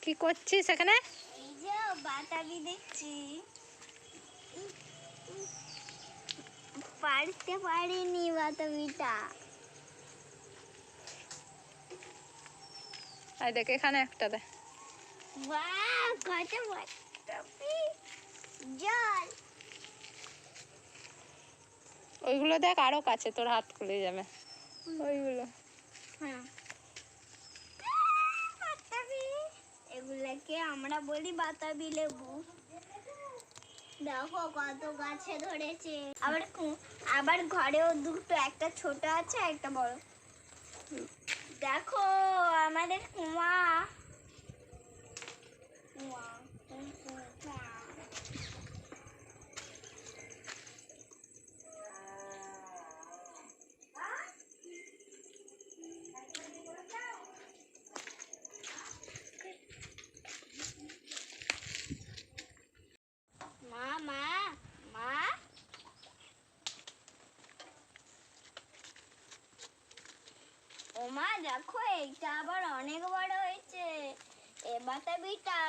কি করছিস এখানে? এই যে বাতাবি দেখছি, পারতে পারিনি বাতাবিটা। আর দেখ এখানে একটা দে। বাহ, কত বাতাবি! জল। ওইগুলো দেখ আরো কাছে, তোর হাত খুলে যাবে ওইগুলো। হ্যাঁ, বাতাবি, এগুলাকে আমরা বলি বাতাবি লেবু। দেখো কত গাছে ধরেছে। আবার ঘরেও দুটো, একটা ছোট আছে একটা বড়। দেখো আমাদের কুয়া। কুয়া, কুয়া। মা মা মা, ও মা দেখো এইটা আবার অনেক বড় হয়েছে, এ বাতাবিটা।